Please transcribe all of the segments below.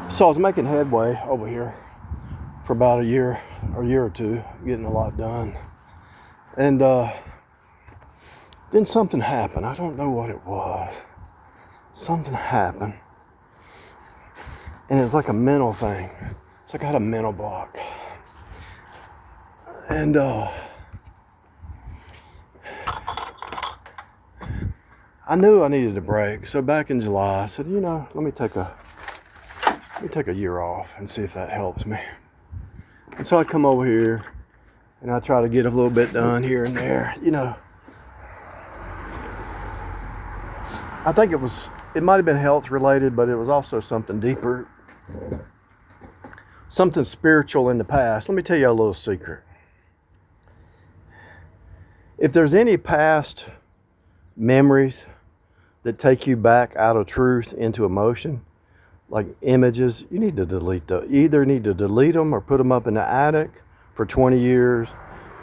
So I was making headway over here for about a year or two, getting a lot done. And then something happened. I don't know what it was. Something happened. And it's like a mental thing. It's like I had a mental block. And I knew I needed a break. So back in July, I said, let me take a year off and see if that helps me. And so I come over here and I try to get a little bit done here and there. I think it might have been health related, but it was also something deeper, something spiritual in the past. Let me tell you a little secret. If there's any past memories that take you back out of truth into emotion, like images, you need to delete those. You either need to delete them or put them up in the attic for 20 years,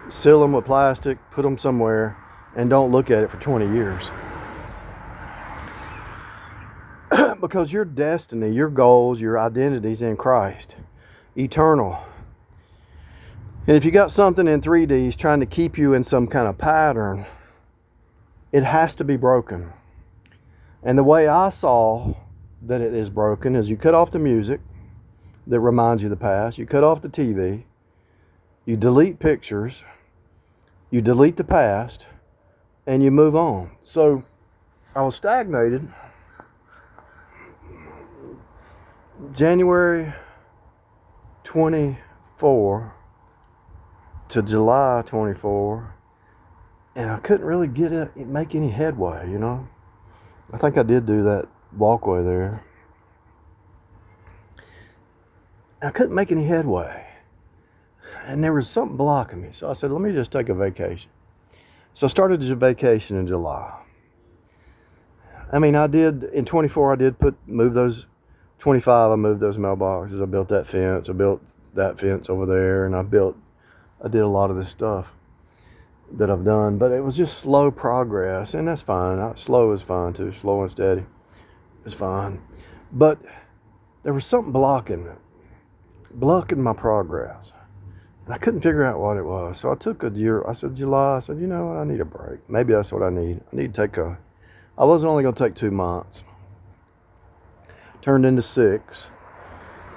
seal them with plastic, put them somewhere, and don't look at it for 20 years. Because your destiny, your goals, your identity's in Christ, eternal. And if you got something in 3Ds trying to keep you in some kind of pattern, it has to be broken. And the way I saw that it is broken is you cut off the music that reminds you of the past, you cut off the TV, you delete pictures, you delete the past, and you move on. So I was stagnated. January 24 to July 24, and I couldn't really make any headway, I think I did do that walkway there. I couldn't make any headway. And there was something blocking me. So I said, let me just take a vacation. So I started a vacation in July. In 24, I did move those. 25, I moved those mailboxes. I built that fence. I built that fence over there. And I did a lot of this stuff that I've done. But it was just slow progress. And that's fine. Slow is fine too. Slow and steady is fine. But there was something blocking my progress. And I couldn't figure out what it was. So I took a year. I said, July, I what? I need a break. Maybe that's what I need. I wasn't only going to take 2 months. Turned into 6,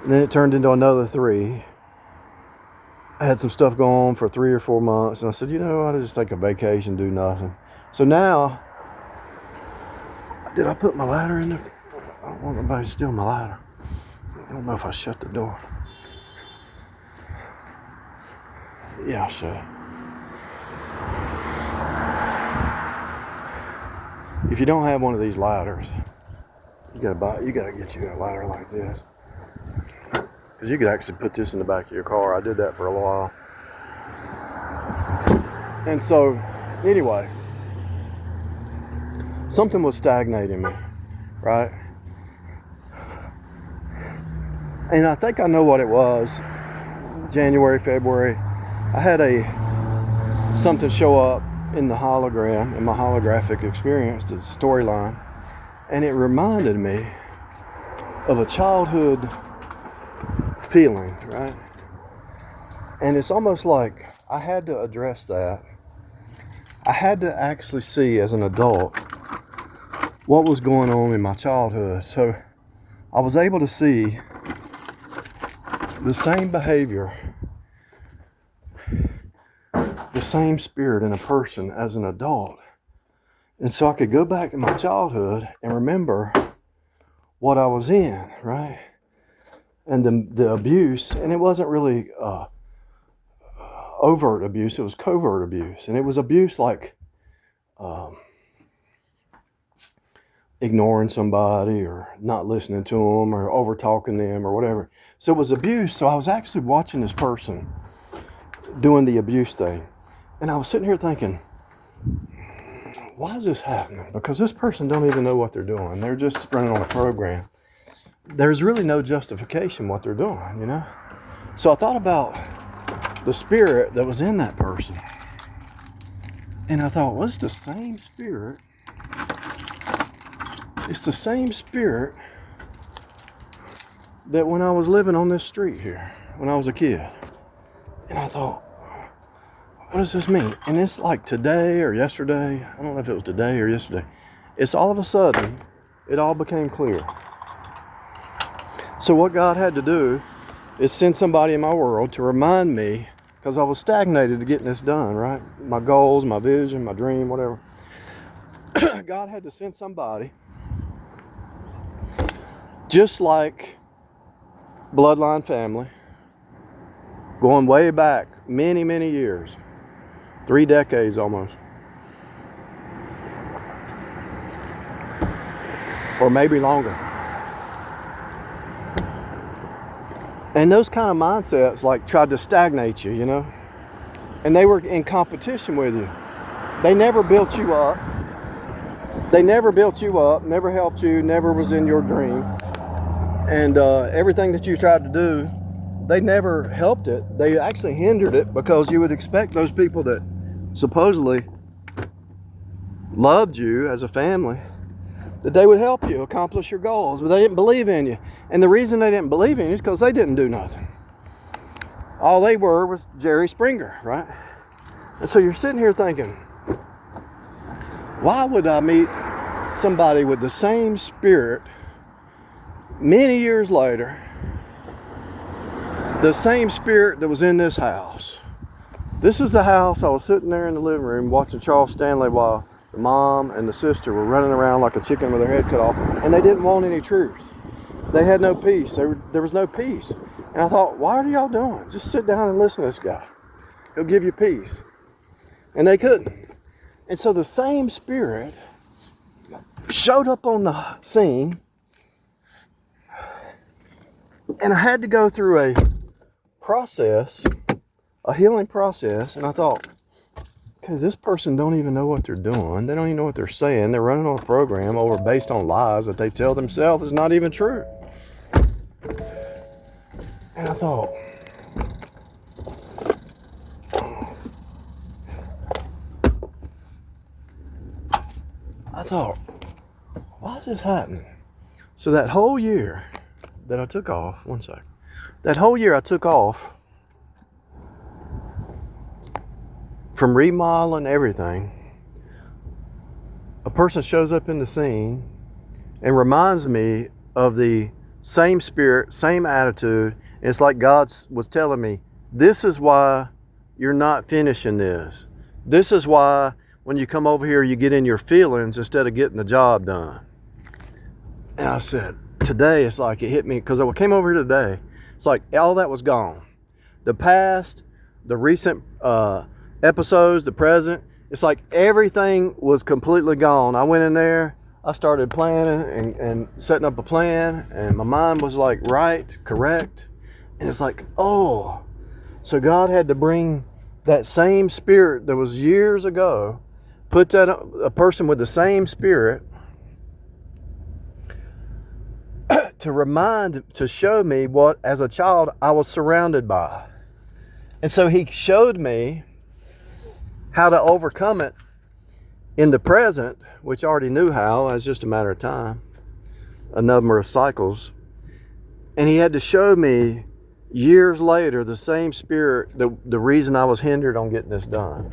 and then it turned into another 3. I had some stuff going on for 3 or 4 months, and I said, I'll just take a vacation, do nothing. So now, did I put my ladder in there? I don't want nobody to steal my ladder. I don't know if I shut the door. Yeah, I shut it. If you don't have one of these ladders, you gotta get you a ladder like this. Because you could actually put this in the back of your car. I did that for a while. And so, anyway, something was stagnating me, right? And I think I know what it was. January, February, I had something show up in the hologram, in my holographic experience, the storyline. And it reminded me of a childhood feeling, right? And it's almost like I had to address that. I had to actually see as an adult what was going on in my childhood. So I was able to see the same behavior, the same spirit in a person as an adult. And so I could go back to my childhood and remember what I was in, right? And the abuse, and it wasn't really overt abuse, it was covert abuse. And it was abuse like ignoring somebody or not listening to them or over talking them or whatever. So it was abuse. So I was actually watching this person doing the abuse thing. And I was sitting here thinking, why is this happening? Because this person don't even know what they're doing. They're just running on a program. There's really no justification what they're doing, So I thought about the spirit that was in that person. And I thought, well, it's the same spirit. It's the same spirit that when I was living on this street here, when I was a kid, and I thought, what does this mean? And it's like today or yesterday, I don't know if it was today or yesterday, it's all of a sudden, it all became clear. So what God had to do is send somebody in my world to remind me, because I was stagnated to getting this done, right? My goals, my vision, my dream, whatever. God had to send somebody, just like bloodline family, going way back many, many years, 3 decades almost, or maybe longer. And those kind of mindsets like tried to stagnate you, you know, and they were in competition with you. They never built you up. They never built you up, never helped you, never was in your dream. And everything that you tried to do, they never helped it. They actually hindered it, because you would expect those people that supposedly loved you as a family, that they would help you accomplish your goals, but they didn't believe in you. And the reason they didn't believe in you is because they didn't do nothing. All they were was Jerry Springer, right? And so you're sitting here thinking, why would I meet somebody with the same spirit many years later, the same spirit that was in this house? This is the house. I was sitting there in the living room watching Charles Stanley while the mom and the sister were running around like a chicken with their head cut off, and they didn't want any truth. They had no peace. There was no peace. And I thought, why are y'all doing? Just sit down and listen to this guy. He'll give you peace. And they couldn't. And so the same spirit showed up on the scene, and I had to go through a process, a healing process, and I thought, okay, this person don't even know what they're doing. They don't even know what they're saying. They're running on a program based on lies that they tell themselves is not even true. And I thought, why is this happening? So that whole year that I took off, that whole year I took off from remodeling everything, a person shows up in the scene and reminds me of the same spirit, same attitude. And it's like God was telling me, this is why you're not finishing this. This is why when you come over here, you get in your feelings instead of getting the job done. And I said, today, it's like it hit me, because I came over here today. It's like all that was gone. The past, the recent episodes, the present, it's like everything was completely gone. I went in there, I started planning and setting up a plan, and my mind was like right, correct. And it's like, oh, so God had to bring that same spirit that was years ago, put that a person with the same spirit to show me what, as a child, I was surrounded by. And so he showed me how to overcome it in the present, which I already knew how. It's just a matter of time, a number of cycles. And he had to show me years later the same spirit, the reason I was hindered on getting this done.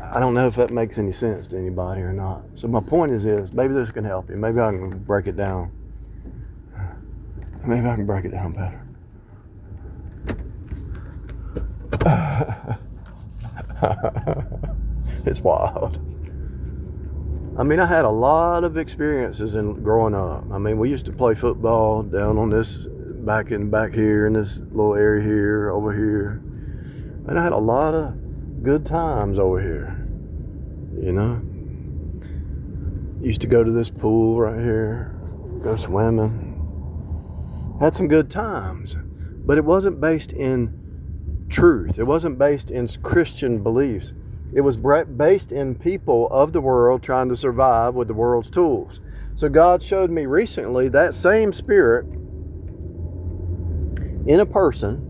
I don't know if that makes any sense to anybody or not. So my point is this, maybe this can help you. Maybe I can break it down. Maybe I can break it down better. It's wild. I mean, I had a lot of experiences in growing up. I mean, we used to play football down on this, back here in this little area here, over here. And I had a lot of good times over here, you know. Used to go to this pool right here, go swimming. Had some good times, but it wasn't based in truth. It wasn't based in Christian beliefs. It was based in people of the world trying to survive with the world's tools. So God showed me recently that same spirit in a person,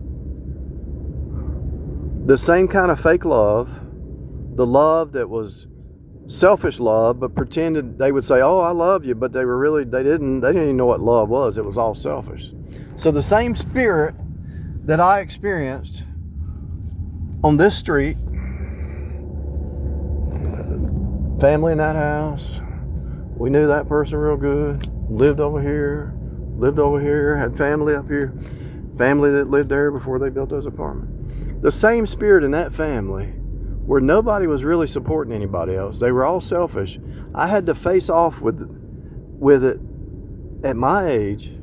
the same kind of fake love, the love that was selfish love, but pretended they would say, oh, I love you, but they didn't even know what love was. It was all selfish. So the same spirit that I experienced on this street, family in that house, we knew that person real good, lived over here, had family up here, family that lived there before they built those apartments. The same spirit in that family, where nobody was really supporting anybody else. They were all selfish. I had to face off with it at my age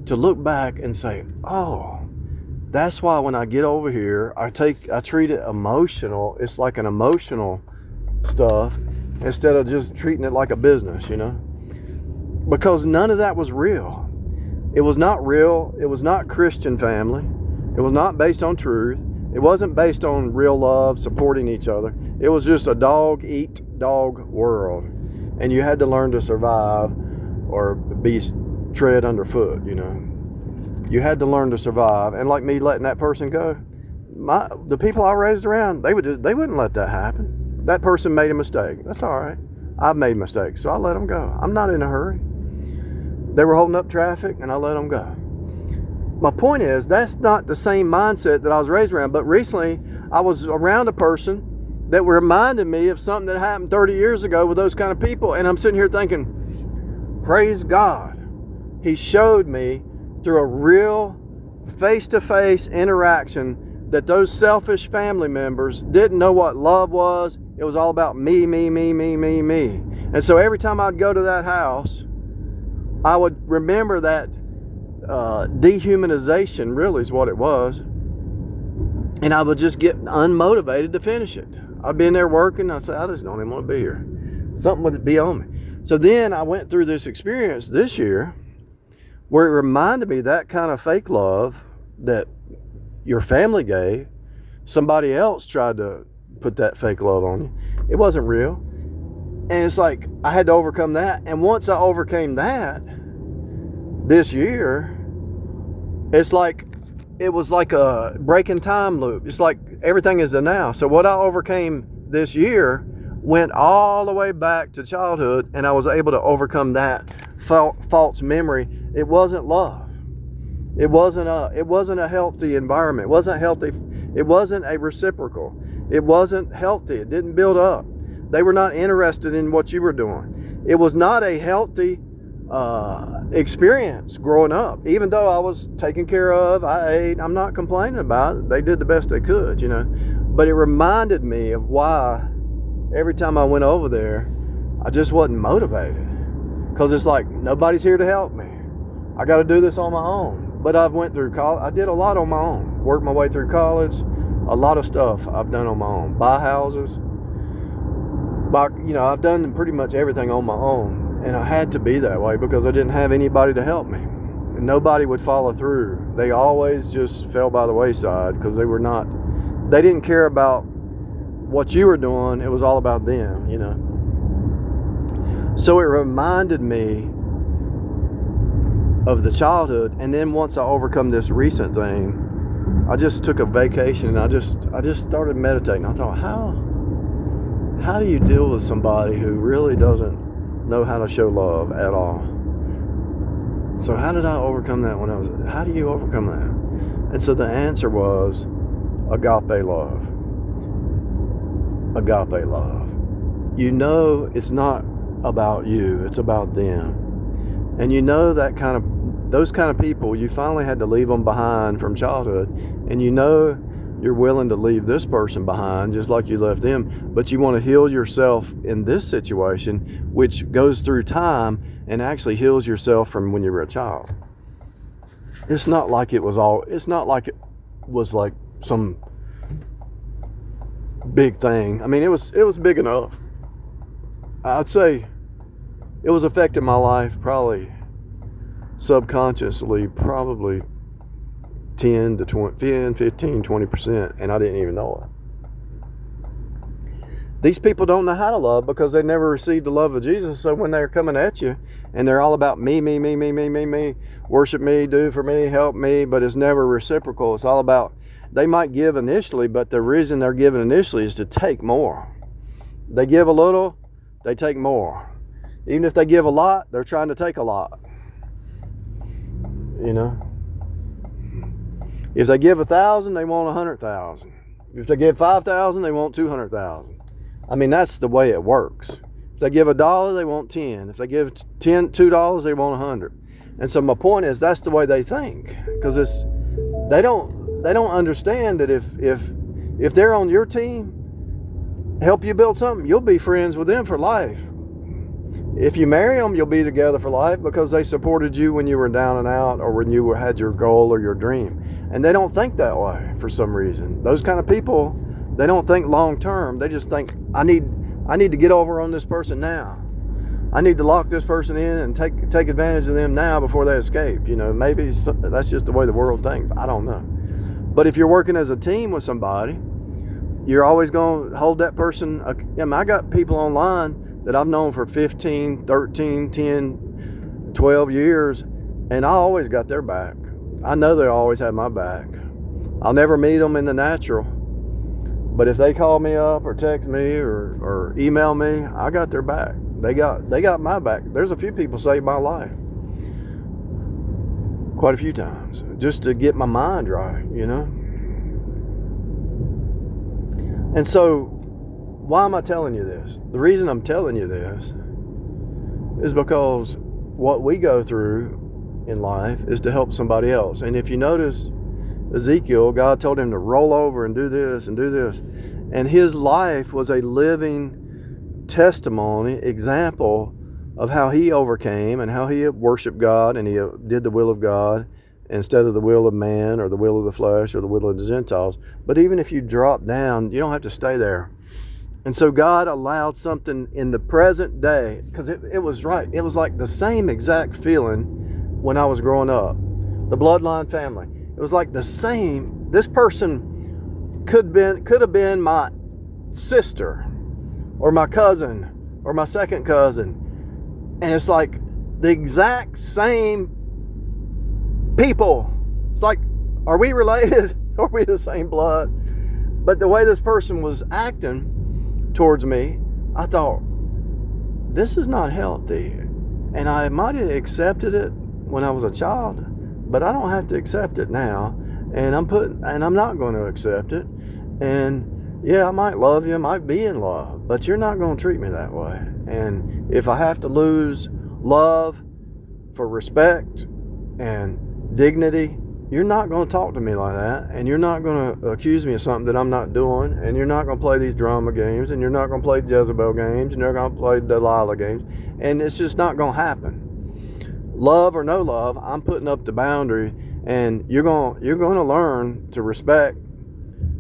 to look back and say, oh, that's why when I get over here, I treat it emotional. It's like an emotional stuff instead of just treating it like a business, because none of that was real. It was not real. It was not Christian family. It was not based on truth. It wasn't based on real love, supporting each other. It was just a dog-eat-dog world. And you had to learn to survive or be tread underfoot, You had to learn to survive. And like me letting that person go, the people I raised around, they wouldn't let that happen. That person made a mistake. That's all right. I've made mistakes, so I let them go. I'm not in a hurry. They were holding up traffic, and I let them go. My point is, that's not the same mindset that I was raised around. But recently, I was around a person that reminded me of something that happened 30 years ago with those kind of people. And I'm sitting here thinking, praise God. He showed me through a real face-to-face interaction that those selfish family members didn't know what love was. It was all about me, me, me, me, me, me. And so every time I'd go to that house, I would remember that dehumanization really is what it was, and I would just get unmotivated to finish it. I'd be in there working, I'd say, I just don't even want to be here. Something would be on me. So then I went through this experience this year where it reminded me that kind of fake love that your family gave, somebody else tried to put that fake love on you. It wasn't real. And it's like I had to overcome that. And once I overcame that this year, it's like it was like a breaking time loop. It's like everything is the now. So what I overcame this year went all the way back to childhood, and I was able to overcome that false memory. It wasn't love. It wasn't a healthy environment. It wasn't healthy. It wasn't a reciprocal. It wasn't healthy. It didn't build up. They were not interested in what you were doing. It was not a healthy experience growing up. Even though I was taken care of, I ate, I'm not complaining about it. They did the best they could, But it reminded me of why every time I went over there, I just wasn't motivated. Because it's like, nobody's here to help me. I got to do this on my own. But I went through college. I did a lot on my own. Worked my way through college. A lot of stuff I've done on my own. Buy houses. I've done pretty much everything on my own. And I had to be that way because I didn't have anybody to help me. And nobody would follow through. They always just fell by the wayside because they didn't care about what you were doing. It was all about them, So it reminded me of the childhood. And then once I overcome this recent thing, I just took a vacation and I just started meditating. I thought, how do you deal with somebody who really doesn't know how to show love at all? So how did I overcome that how do you overcome that? And so the answer was agape love. Agape love. It's not about you, it's about them. And those kind of people, you finally had to leave them behind from childhood. And you're willing to leave this person behind just like you left them, but you want to heal yourself in this situation, which goes through time and actually heals yourself from when you were a child. It's not like it was like some big thing. I mean, it was big enough. I'd say it was affecting my life probably subconsciously, probably 10 to 20, 15, 20%, and I didn't even know it. These people don't know how to love because they never received the love of Jesus. So when they're coming at you and they're all about me, worship me, do for me, help me, but it's never reciprocal. It's all about, they might give initially, but the reason they're giving initially is to take more. They give a little, they take more. Even if they give a lot, they're trying to take a lot. If they give 1,000, they want 100,000. If they give 5,000, they want 200,000. I mean, that's the way it works. If they give $1, they want 10. If they give $2, they want 100. And so my point is, that's the way they think, because they don't understand that if they're on your team, help you build something, you'll be friends with them for life. If you marry them, you'll be together for life because they supported you when you were down and out, or when you had your goal or your dream. And they don't think that way for some reason. Those kind of people, they don't think long term. They just think, I need to get over on this person now. I need to lock this person in and take advantage of them now before they escape. You know, maybe that's just the way the world thinks. I don't know. But if you're working as a team with somebody, you're always going to hold that person. I got people online that I've known for 15, 13, 10, 12 years, and I always got their back. I know they always have my back. I'll never meet them in the natural, but if they call me up or text me or email me, I got their back. They got my back. There's a few people saved my life quite a few times just to get my mind right, you know. And so, why am I telling you this? The reason I'm telling you this is because what we go through in life is to help somebody else. And if you notice, Ezekiel, God told him to roll over and do this and do this. And his life was a living testimony, example of how he overcame and how he worshiped God and he did the will of God instead of the will of man or the will of the flesh or the will of the Gentiles. But even if you drop down, you don't have to stay there. And so God allowed something in the present day, because it was right. It was like the same exact feeling when I was growing up. The bloodline family. It was like the same. This person could have been my sister or my cousin or my second cousin. And it's like the exact same people. It's like, are we related? Are we the same blood? But the way this person was acting towards me, I thought, this is not healthy. And I might have accepted it when I was a child, but I don't have to accept it now. And I'm not going to accept it. And yeah, I might love you, I might be in love, but you're not going to treat me that way. And if I have to lose love for respect and dignity, you're not going to talk to me like that. And you're not going to accuse me of something that I'm not doing. And you're not going to play these drama games. And you're not going to play Jezebel games. And you're not going to play Delilah games. And it's just not going to happen. Love or no love, I'm putting up the boundary. And you're going to learn to respect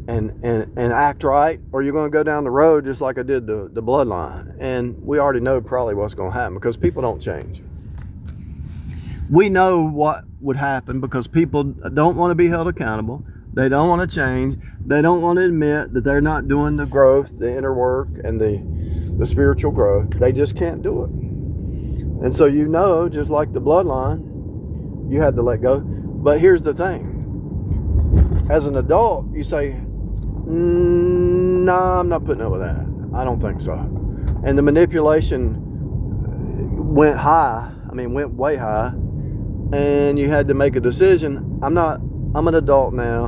and act right, or you're going to go down the road just like I did the bloodline. And we already know probably what's going to happen, because people don't change. We know what would happen because people don't want to be held accountable. They don't want to change. They don't want to admit that they're not doing the growth, the inner work, and the spiritual growth. They just can't do it. And so, you know, just like the bloodline, you had to let go. But here's the thing. As an adult, you say, no, I'm not putting up with that. I don't think so. And the manipulation went way high. And you had to make a decision. I'm an adult now.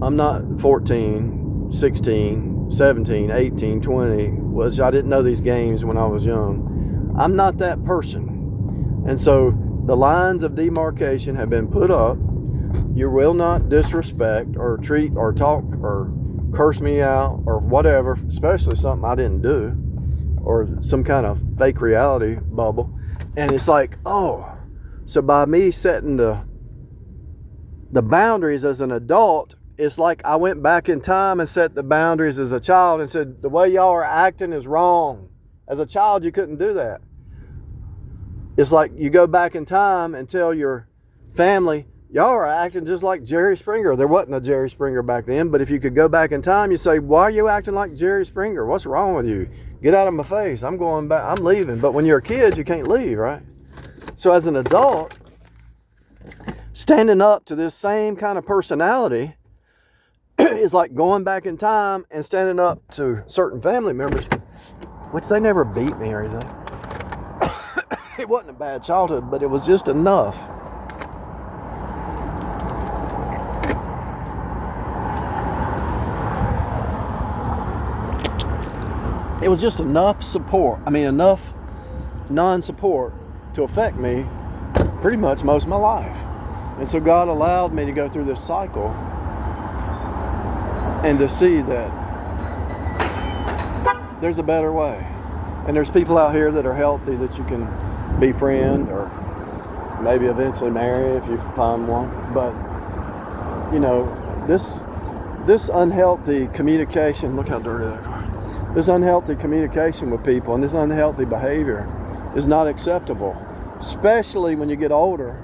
I'm not 14, 16, 17, 18, 20, which I didn't know these games when I was young. I'm not that person. And so the lines of demarcation have been put up. You will not disrespect or treat or talk or curse me out or whatever, especially something I didn't do or some kind of fake reality bubble. And it's like, oh, so by me setting the boundaries as an adult, it's like I went back in time and set the boundaries as a child and said, the way y'all are acting is wrong. As a child, you couldn't do that. It's like you go back in time and tell your family, y'all are acting just like Jerry Springer. There wasn't a Jerry Springer back then, but if you could go back in time, you say, why are you acting like Jerry Springer? What's wrong with you? Get out of my face. I'm going back. I'm leaving. But when you're a kid, you can't leave, right? So as an adult, standing up to this same kind of personality is like going back in time and standing up to certain family members, which they never beat me or anything. It wasn't a bad childhood, but it was just enough it was just enough support. I mean, enough non-support to affect me pretty much most of my life. And so God allowed me to go through this cycle and to see that there's a better way. And there's people out here that are healthy that you can befriend or maybe eventually marry if you find one. But, you know, this unhealthy communication, look how dirty that car. This unhealthy communication with people and this unhealthy behavior is not acceptable, especially when you get older.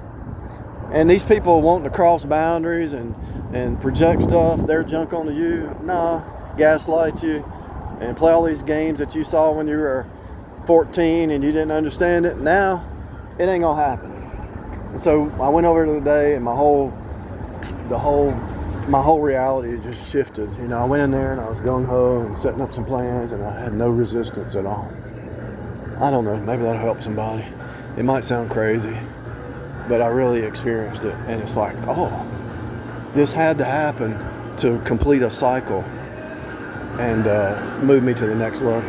And these people wanting to cross boundaries and project stuff, their junk onto you, gaslight you, and play all these games that you saw when you were 14 and you didn't understand it. Now, it ain't gonna happen. And so I went over today and my whole reality just shifted. You know, I went in there and I was gung-ho and setting up some plans and I had no resistance at all. I don't know, maybe that'll help somebody. It might sound crazy, but I really experienced it. And it's like, oh, this had to happen to complete a cycle and move me to the next level.